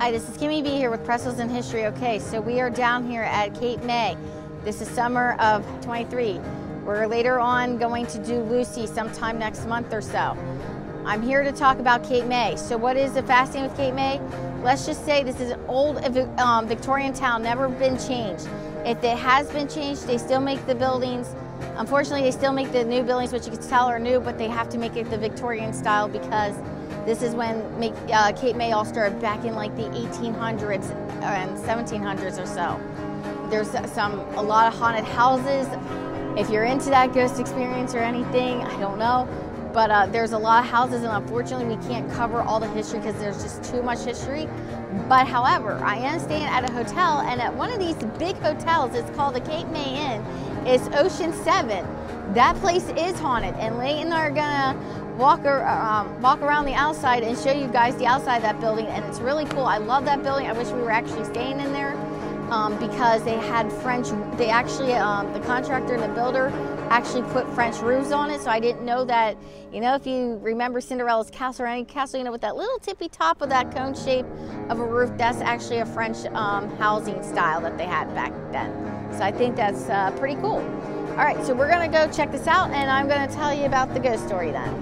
Hi, this is Kimmy B here with Pretzels in History. Okay, so we are down here at Cape May. This is summer of 23. We're later on going to do Lucy sometime next month or so. I'm here to talk about Cape May. So what is the fascinating with Cape May? Let's just say this is an old Victorian town, never been changed. If it has been changed, they still make the buildings. Unfortunately, they still make the new buildings, which you can tell are new, but they have to make it the Victorian style because this is when Cape May all started back in like the 1800s and 1700s or so. There's a lot of haunted houses. If you're into that ghost experience or anything, I don't know. But there's a lot of houses, and unfortunately we can't cover all the history because there's just too much history. But however, I am staying at a hotel, and at one of these big hotels, it's called the Cape May Inn, it's Ocean 7. That place is haunted, and Leighton are gonna walk around the outside and show you guys the outside of that building, and it's really cool. I love that building. I wish we were actually staying in there because they had the contractor and the builder actually put French roofs on it, so I didn't know that. You know, if you remember Cinderella's castle or any castle, you know, with that little tippy top of that cone shape of a roof, that's actually a French housing style that they had back then. So I think that's pretty cool. All right, so we're gonna go check this out, and I'm gonna tell you about the ghost story then.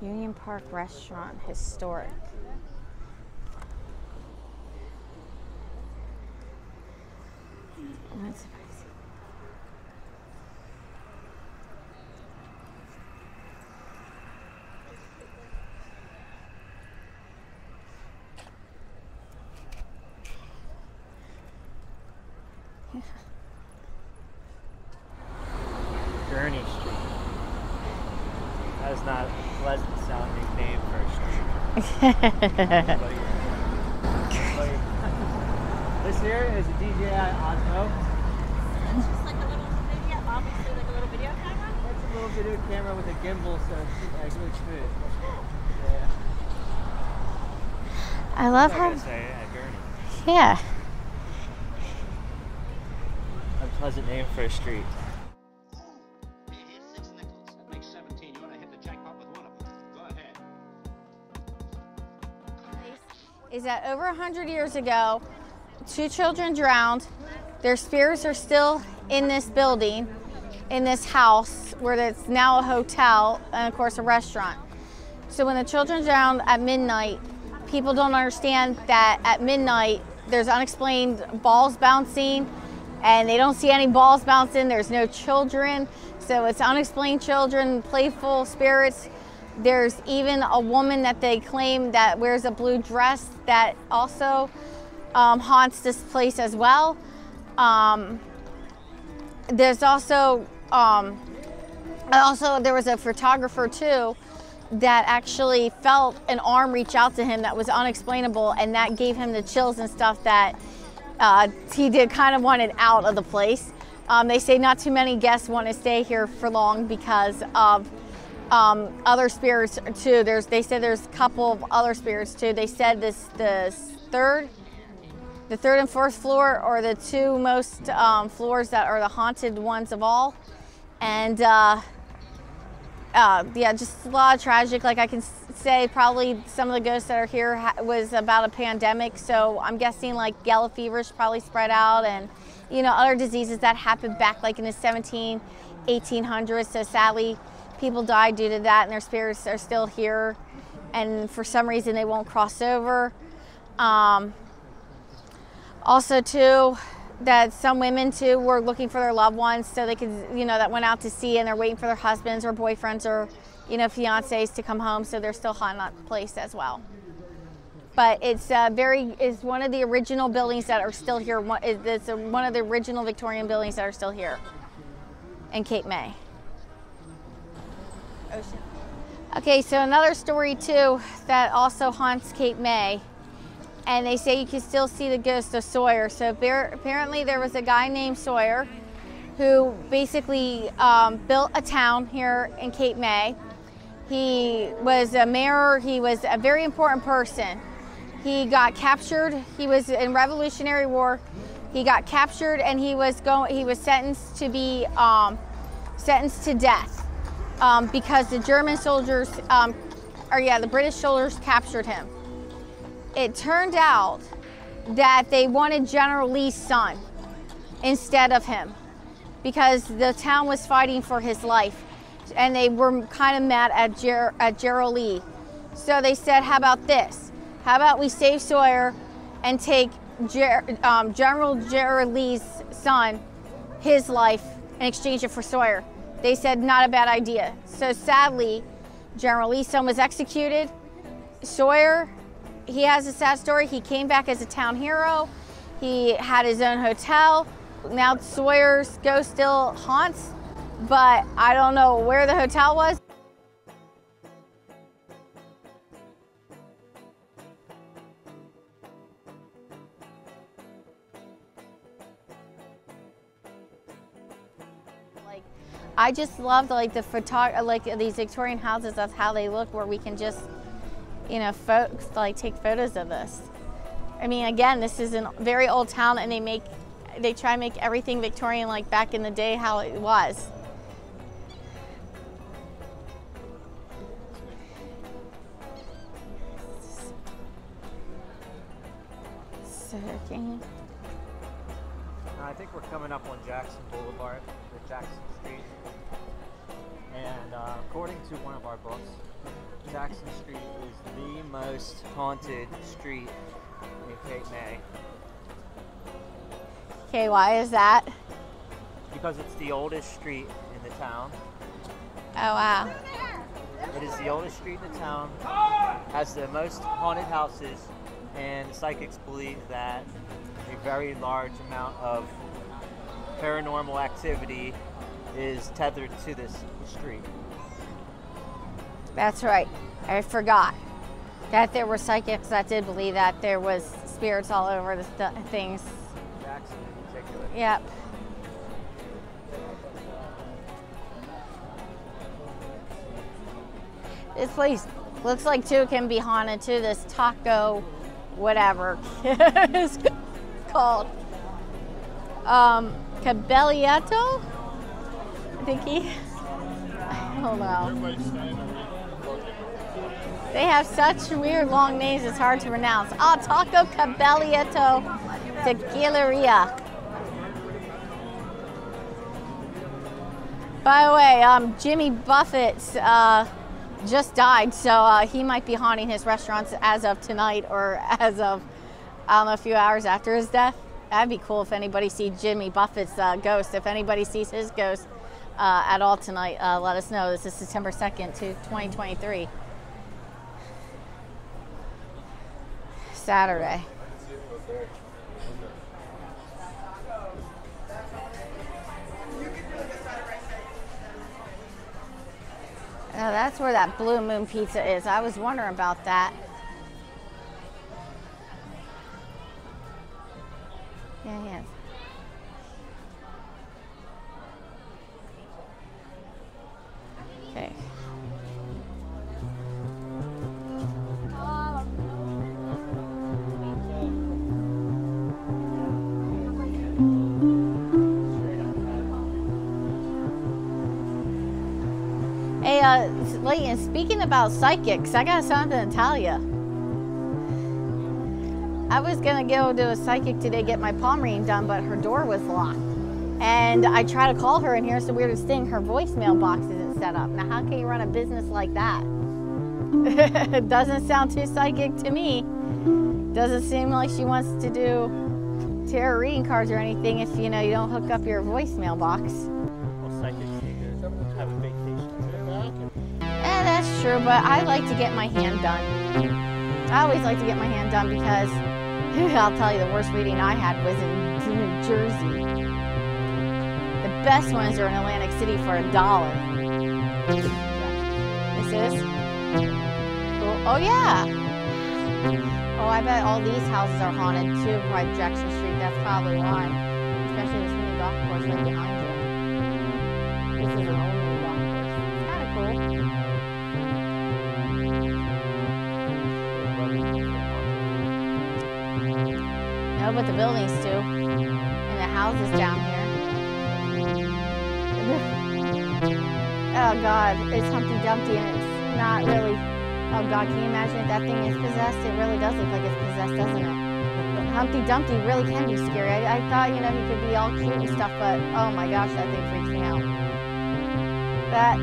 Union Park Restaurant, historic. That's Gurney Street. That is not a pleasant sounding name for a street. This here is a DJI Osmo. It's just like a little video, obviously like a little video camera? It's a little video camera with a gimbal, so it's really smooth. Yeah. I love how... Gurney. Yeah. A pleasant name for a street. Is that over 100 years ago, 2 children drowned. Their spirits are still in this building, in this house, where it's now a hotel and of course a restaurant. So when the children drowned at midnight, people don't understand that at midnight there's unexplained balls bouncing, and they don't see any balls bouncing. There's no children, so it's unexplained children, playful spirits. There's even a woman that they claim that wears a blue dress that also haunts this place as well. There's also there was a photographer too that actually felt an arm reach out to him that was unexplainable, and that gave him the chills and stuff that he did kind of wanted out of the place. They say not too many guests want to stay here for long because of other spirits too. They said there's a couple of other spirits too. They said the third and fourth floor are the 2 most floors that are the haunted ones of all. And yeah, just a lot of tragic. Like I can say, probably some of the ghosts that are here was about a pandemic. So I'm guessing like yellow fever probably spread out, and you know, other diseases that happened back like in the 1800s. So sadly, people died due to that, and their spirits are still here, and for some reason they won't cross over. Also too, that some women too were looking for their loved ones, so they could, you know, that went out to sea and they're waiting for their husbands or boyfriends or, you know, fiancés to come home, so they're still haunting that place as well. But it's one of the original buildings that are still here. It's one of the original Victorian buildings that are still here in Cape May. Ocean. Okay, so another story too that also haunts Cape May, and they say you can still see the ghost of Sawyer. So apparently there was a guy named Sawyer who basically built a town here in Cape May. He was a mayor, he was a very important person. He got captured, he was in Revolutionary War. He got captured and he was sentenced to be sentenced to death because the German soldiers, the British soldiers captured him. It turned out that they wanted General Lee's son instead of him because the town was fighting for his life and they were kind of mad at Gerald Lee. So they said, how about this? How about we save Sawyer and take General Gerald Lee's son, his life, and exchange it for Sawyer? They said, not a bad idea. So sadly, General Lee's son was executed. Sawyer, he has a sad story. He came back as a town hero. He had his own hotel. Now Sawyer's ghost still haunts, but I don't know where the hotel was. I just love these Victorian houses. That's how they look, where we can just, take photos of this. I mean, again, this is a very old town, and they try and make everything Victorian, like back in the day, how it was. So, I think we're coming up on Jackson Boulevard, or Jackson Street. And according to one of our books, Jackson Street is the most haunted street in Cape May. Okay, why is that? Because it's the oldest street in the town. Oh, wow. It is the oldest street in the town, has the most haunted houses, and the psychics believe that a very large amount of paranormal activity is tethered to this street. That's right. I forgot that there were psychics that did believe that there was spirits all over the things. Jackson in particular. Yep. This place looks like too can be haunted too. This taco, whatever it's called. Cabellietto? I don't know. They have such weird long names, it's hard to pronounce. Oh, Taco Cabellietto Tequileria. By the way, Jimmy Buffett's just died, so he might be haunting his restaurants as of tonight or as of, I don't know, a few hours after his death. That'd be cool if anybody sees Jimmy Buffett's ghost. If anybody sees his ghost at all tonight, let us know. This is September 2nd, 2023. Saturday. Now that's where that Blue Moon Pizza is. I was wondering about that. Yeah. Okay. Hey, Leighton, speaking about psychics, I got something to tell you. I was gonna go to a psychic today, get my palm reading done, but her door was locked. And I tried to call her, and here's the weirdest thing, her voicemail box isn't set up. Now, how can you run a business like that? It doesn't sound too psychic to me. Doesn't seem like she wants to do tarot reading cards or anything if, you don't hook up your voicemail box. Well, psychics need to have a vacation. That's true, but I like to get my hand done. I always like to get my hand done because I'll tell you, the worst reading I had was in New Jersey. The best ones are in Atlantic City for $1. This is cool. Oh yeah. Oh, I bet all these houses are haunted too by Jackson Street. That's probably why. Especially this new golf course right behind you. This is an old golf course. It's kind of cool. No, but the buildings too. And the houses down here. Oh God, it's Humpty Dumpty and it's not really. Oh God, can you imagine if that thing is possessed? It really does look like it's possessed, doesn't it? Humpty Dumpty really can be scary. I thought, you know, he could be all cute and stuff, but oh my gosh, that thing freaks me out. That,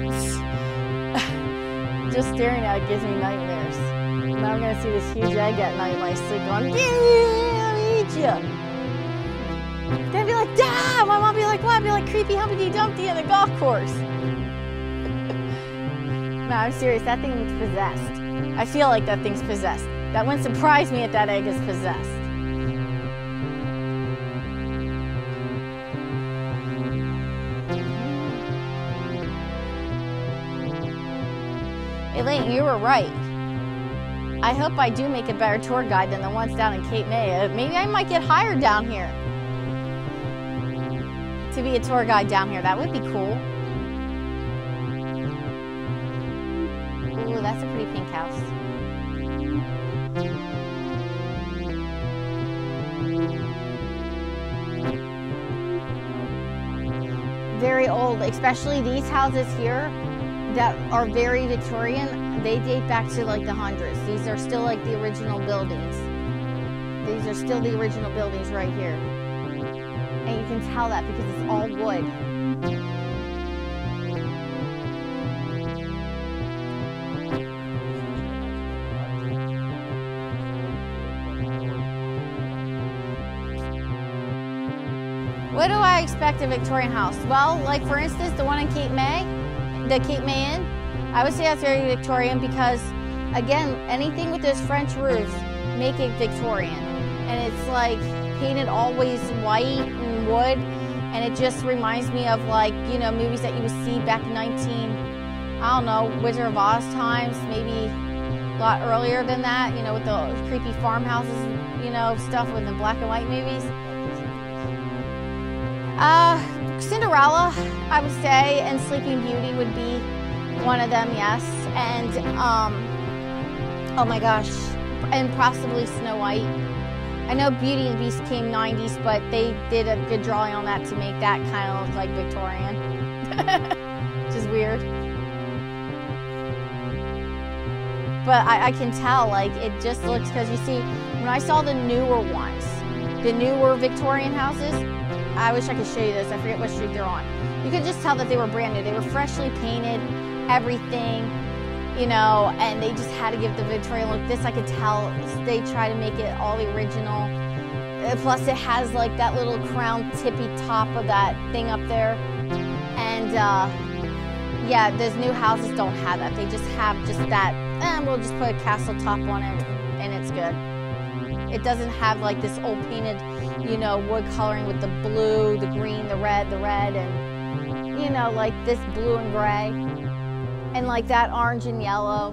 just staring at it gives me nightmares. Now I'm gonna see this huge egg at night in my sleep going, yeah, I'll eat you. Then I'd be like, Dad! My mom would be like, what? I'd be like creepy Humpty Dumpty in the golf course. No, I'm serious, that thing's possessed. I feel like that thing's possessed. That wouldn't surprise me if that egg is possessed. Elaine, you were right. I hope I do make a better tour guide than the ones down in Cape May. Maybe I might get hired down here to be a tour guide down here. That would be cool. Ooh, that's a pretty pink house. Very old, especially these houses here that are very Victorian. They date back to like the hundreds. These are still like the original buildings. These are still the original buildings right here. And you can tell that because it's all wood. What do I expect of a Victorian house? Well, like for instance, the one in Cape May, the Cape May Inn, I would say that's very Victorian because, again, anything with those French roofs make it Victorian. And it's like painted always white and wood, and it just reminds me of like, you know, movies that you would see back in I don't know, Wizard of Oz times, maybe a lot earlier than that, you know, with the creepy farmhouses, you know, stuff with the black and white movies. Cinderella, I would say, and Sleeping Beauty would be one of them, yes. And, oh my gosh, and possibly Snow White. I know Beauty and the Beast came 90s, but they did a good drawing on that to make that kind of look like Victorian, which is weird. But I can tell, like, it just looks, because you see, when I saw the newer ones, the newer Victorian houses, I wish I could show you this. I forget what street they're on. You could just tell that they were brand new. They were freshly painted, everything, you know, and they just had to give the Victorian look. This I could tell they try to make it all the original. Plus it has like that little crown tippy top of that thing up there. And yeah, those new houses don't have that. They just have just that, and we'll just put a castle top on it and it's good. It doesn't have like this old painted, you know, wood coloring with the blue, the green, the red, and, you know, like this blue and gray, and like that orange and yellow.